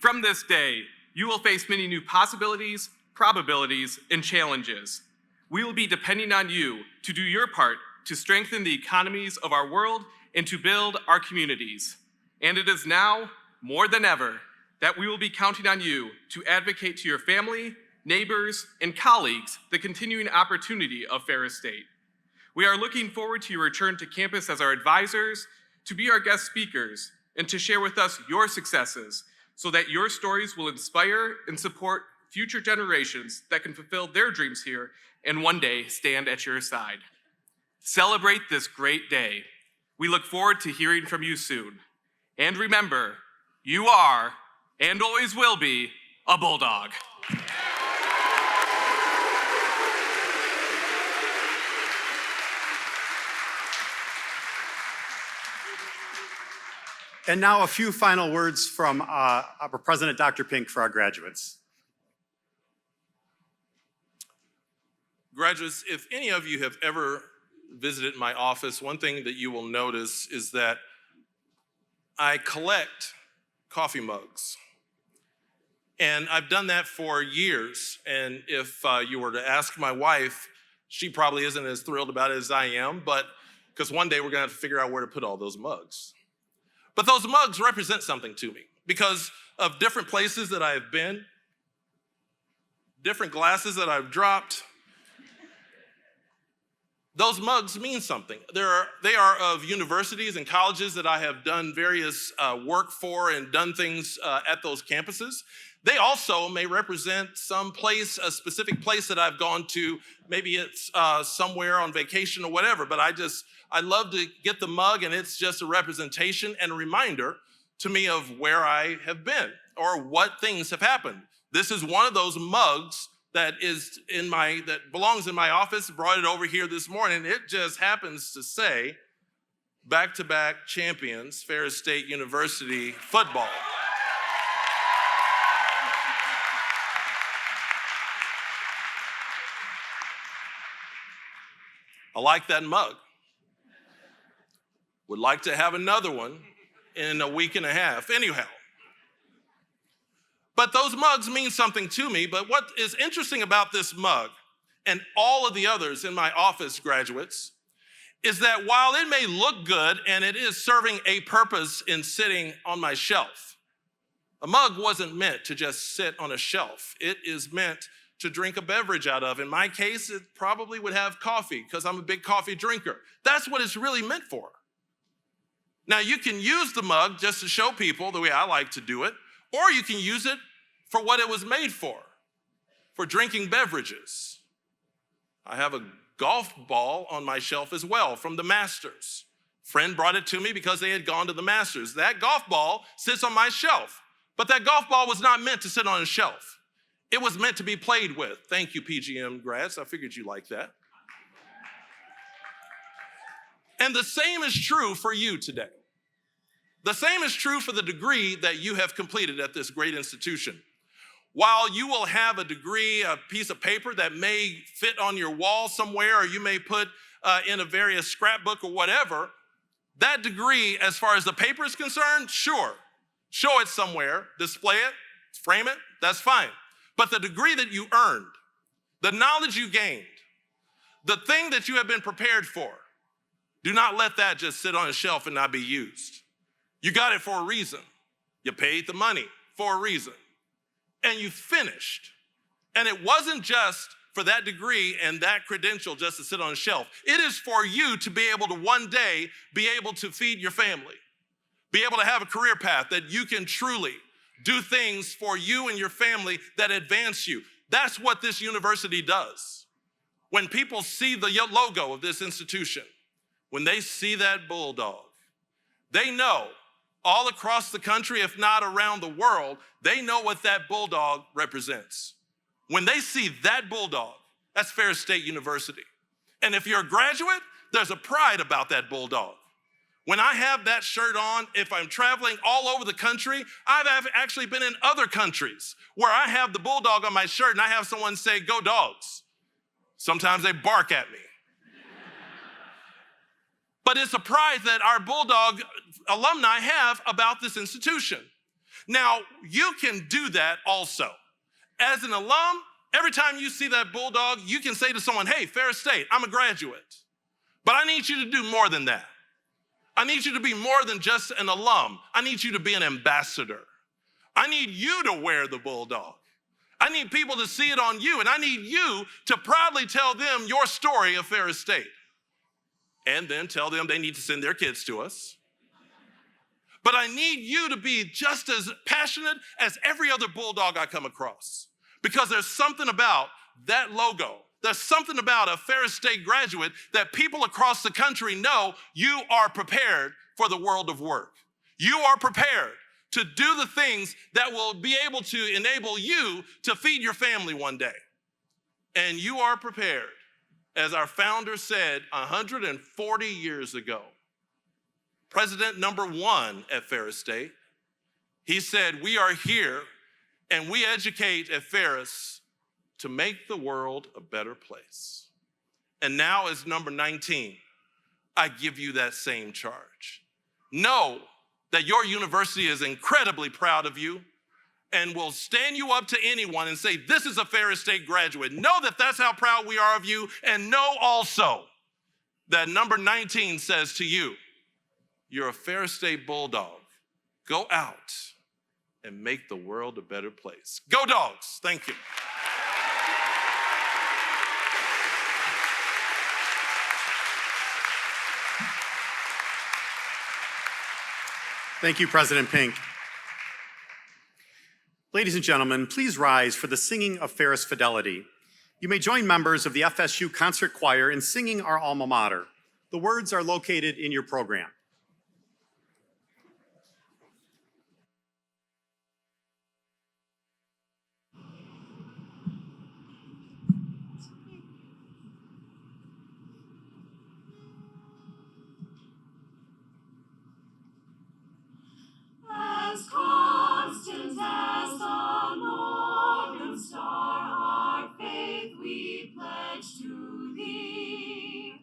From this day, you will face many new possibilities, probabilities, and challenges. We will be depending on you to do your part to strengthen the economies of our world and to build our communities. And it is now, more than ever, that we will be counting on you to advocate to your family, neighbors, and colleagues the continuing opportunity of Ferris State. We are looking forward to your return to campus as our advisors, to be our guest speakers, and to share with us your successes so that your stories will inspire and support future generations that can fulfill their dreams here and one day stand at your side. Celebrate this great day. We look forward to hearing from you soon. And remember, you are, and always will be, a Bulldog. And now a few final words from our President, Dr. Pink, for our graduates. Graduates, if any of you have ever visited my office, one thing that you will notice is that I collect coffee mugs. And I've done that for years. And if you were to ask my wife, she probably isn't as thrilled about it as I am, but because one day we're gonna have to figure out where to put all those mugs. But those mugs represent something to me because of different places that I've been, different glasses that I've dropped. Those mugs mean something. They are of universities and colleges that I have done various work for and done things at those campuses. They also may represent some place, a specific place that I've gone to. Maybe it's somewhere on vacation or whatever, but I love to get the mug, and it's just a representation and a reminder to me of where I have been or what things have happened. This is one of those mugs that belongs in my office. Brought it over here this morning. It just happens to say back-to-back champions, Ferris State University football. I like that mug. Would like to have another one in a week and a half. Anyhow. But those mugs mean something to me. But what is interesting about this mug and all of the others in my office, graduates, is that while it may look good and it is serving a purpose in sitting on my shelf, a mug wasn't meant to just sit on a shelf. It is meant to drink a beverage out of. In my case, it probably would have coffee because I'm a big coffee drinker. That's what it's really meant for. Now, you can use the mug just to show people the way I like to do it, or you can use it for what it was made for drinking beverages. I have a golf ball on my shelf as well from the Masters. Friend brought it to me because they had gone to the Masters. That golf ball sits on my shelf, but that golf ball was not meant to sit on a shelf. It was meant to be played with. Thank you, PGM grads. I figured you liked that. And the same is true for you today. The same is true for the degree that you have completed at this great institution. While you will have a degree, a piece of paper that may fit on your wall somewhere, or you may put in a various scrapbook or whatever, that degree, as far as the paper is concerned, sure, show it somewhere, display it, frame it, that's fine. But the degree that you earned, the knowledge you gained, the thing that you have been prepared for, do not let that just sit on a shelf and not be used. You got it for a reason. You paid the money for a reason. And you finished. And it wasn't just for that degree and that credential just to sit on a shelf. It is for you to be able to one day be able to feed your family, be able to have a career path that you can truly do things for you and your family that advance you. That's what this university does. When people see the logo of this institution, when they see that bulldog, they know all across the country, if not around the world, they know what that bulldog represents. When they see that bulldog, that's Ferris State University. And if you're a graduate, there's a pride about that bulldog. When I have that shirt on, if I'm traveling all over the country, I've actually been in other countries where I have the bulldog on my shirt and I have someone say, "Go Dogs." Sometimes they bark at me. But it's a pride that our Bulldog alumni have about this institution. Now, you can do that also. As an alum, every time you see that Bulldog, you can say to someone, "Hey, Ferris State, I'm a graduate, but I need you to do more than that. I need you to be more than just an alum. I need you to be an ambassador. I need you to wear the bulldog. I need people to see it on you, and I need you to proudly tell them your story of Ferris State. And then tell them they need to send their kids to us. But I need you to be just as passionate as every other bulldog I come across. Because there's something about that logo, there's something about a Ferris State graduate that people across the country know you are prepared for the world of work. You are prepared to do the things that will be able to enable you to feed your family one day. And you are prepared, as our founder said 140 years ago. President number 1 at Ferris State, he said, we are here and we educate at Ferris to make the world a better place. And now as number 19, I give you that same charge. Know that your university is incredibly proud of you and will stand you up to anyone and say, this is a Ferris State graduate. Know that that's how proud we are of you, and know also that number 19 says to you, you're a Ferris State Bulldog. Go out and make the world a better place. Go Dogs. Thank you. Thank you, President Pink. Ladies and gentlemen, please rise for the singing of Ferris Fidelity. You may join members of the FSU Concert Choir in singing our alma mater. The words are located in your program. As constant as the northern star, our faith we pledge to thee.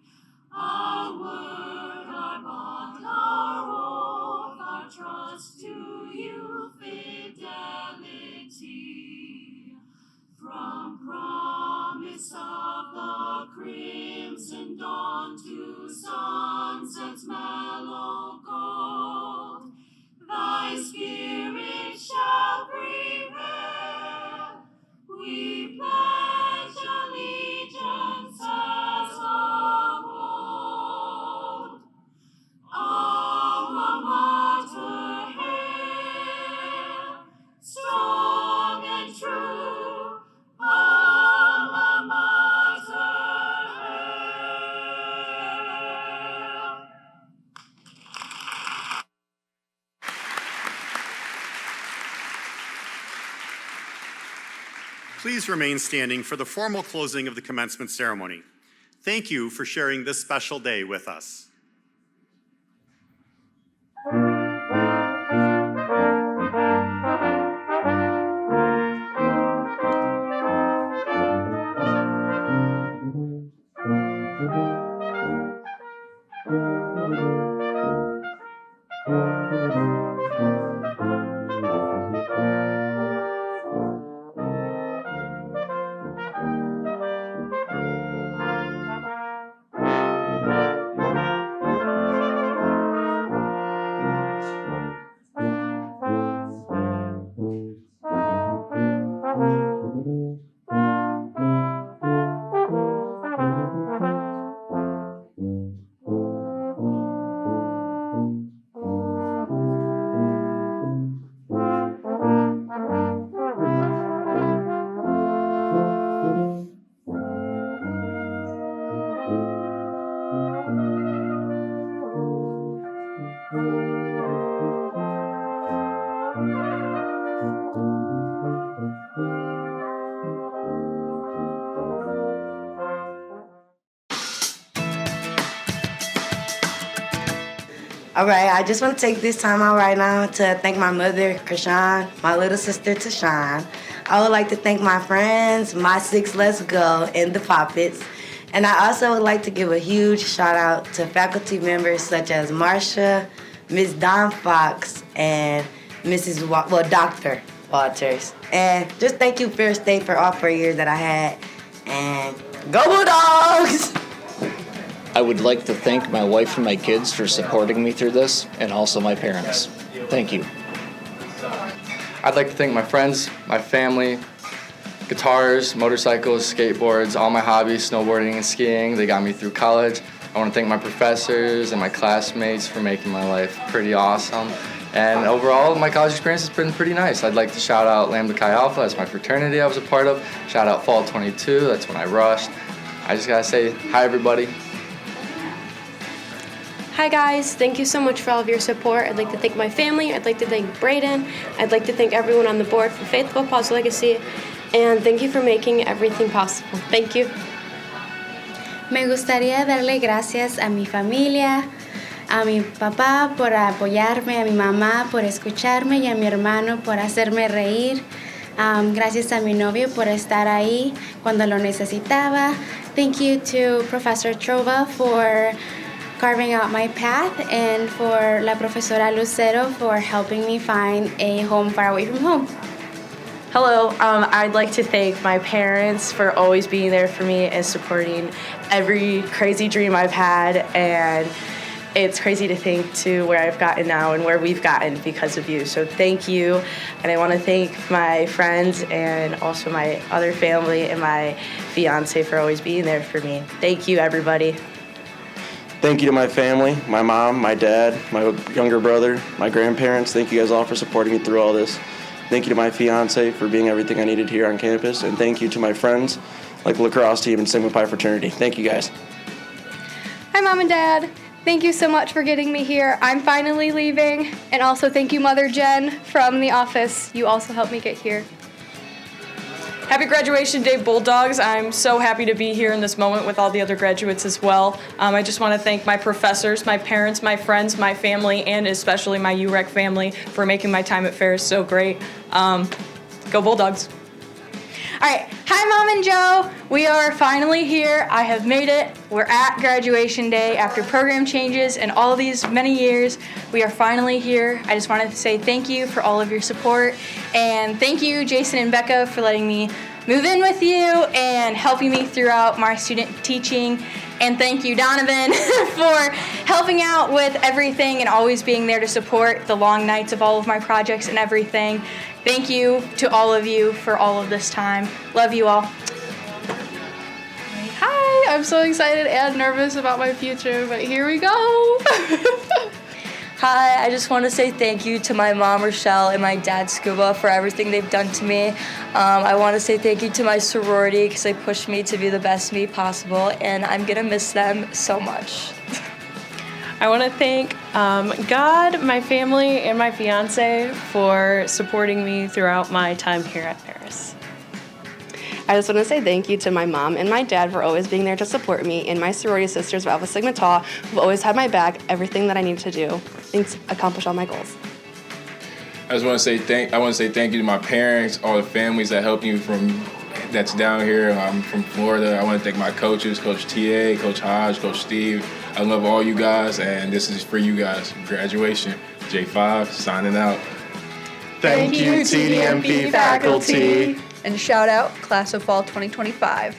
Our word, our bond, our oath, our trust to you, fidelity. From promise of the crimson dawn to sunset's mellow gold, thy spirit shall prevail. We pledge allegiance as of old. Alma mater, hail, strong and true. Alma mater, hail. Please remain standing for the formal closing of the commencement ceremony. Thank you for sharing this special day with us. All right, I just want to take this time out right now to thank my mother, Krishan, my little sister, Tashawn. I would like to thank my friends, my six Let's Go, and the Poppets. And I also would like to give a huge shout out to faculty members such as Marsha, Ms. Dawn Fox, and Dr. Walters. And just thank you, Ferris State, for all 4 years that I had. And go Bulldogs! I would like to thank my wife and my kids for supporting me through this, and also my parents. Thank you. I'd like to thank my friends, my family, guitars, motorcycles, skateboards, all my hobbies, snowboarding and skiing. They got me through college. I want to thank my professors and my classmates for making my life pretty awesome. And overall, my college experience has been pretty nice. I'd like to shout out Lambda Chi Alpha, that's my fraternity I was a part of. Shout out Fall 22, that's when I rushed. I just gotta say, hi everybody. Hi guys, thank you so much for all of your support. I'd like to thank my family, I'd like to thank Brayden, I'd like to thank everyone on the board for Faithful Pause Legacy, and thank you for making everything possible. Thank you. Me gustaría darle gracias a mi familia, a mi papá por apoyarme, a mi mamá por escucharme y a mi hermano por hacerme reír. Gracias a mi novio por estar ahí cuando lo necesitaba. Thank you to Professor Trova for carving out my path, and for La Profesora Lucero for helping me find a home far away from home. Hello, I'd like to thank my parents for always being there for me and supporting every crazy dream I've had, and it's crazy to think to where I've gotten now and where we've gotten because of you. So thank you, and I want to thank my friends and also my other family and my fiance for always being there for me. Thank you, everybody. Thank you to my family, my mom, my dad, my younger brother, my grandparents. Thank you guys all for supporting me through all this. Thank you to my fiance for being everything I needed here on campus. And thank you to my friends like the lacrosse team and Sigma Pi fraternity. Thank you guys. Hi, Mom and Dad. Thank you so much for getting me here. I'm finally leaving. And also thank you, Mother Jen from the office. You also helped me get here. Happy graduation day, Bulldogs. I'm so happy to be here in this moment with all the other graduates as well. I just want to thank my professors, my parents, my friends, my family, and especially my UREC family for making my time at Ferris so great. Go Bulldogs. All right, hi Mom and Joe. We are finally here. I have made it. We're at graduation day after program changes and all these many years. We are finally here. I just wanted to say thank you for all of your support, and thank you Jason and Becca for letting me move in with you and helping me throughout my student teaching. And thank you, Donovan, for helping out with everything and always being there to support the long nights of all of my projects and everything. Thank you to all of you for all of this time. Love you all. Hi, I'm so excited and nervous about my future, but here we go. Hi, I just want to say thank you to my mom, Rochelle, and my dad, Scuba, for everything they've done to me. I want to say thank you to my sorority because they pushed me to be the best me possible, and I'm going to miss them so much. I want to thank God, my family, and my fiance for supporting me throughout my time here at Ferris. I just want to say thank you to my mom and my dad for always being there to support me, and my sorority sisters of Alpha Sigma Tau who've always had my back, everything that I need to do to accomplish all my goals. I just want to say thank you to my parents, all the families that helped me that's down here. I'm from Florida. I want to thank my coaches, Coach TA, Coach Hodge, Coach Steve. I love all you guys, and this is for you guys. Graduation. J5 signing out. Thank you, TDMP faculty. And shout out, Class of Fall 2025.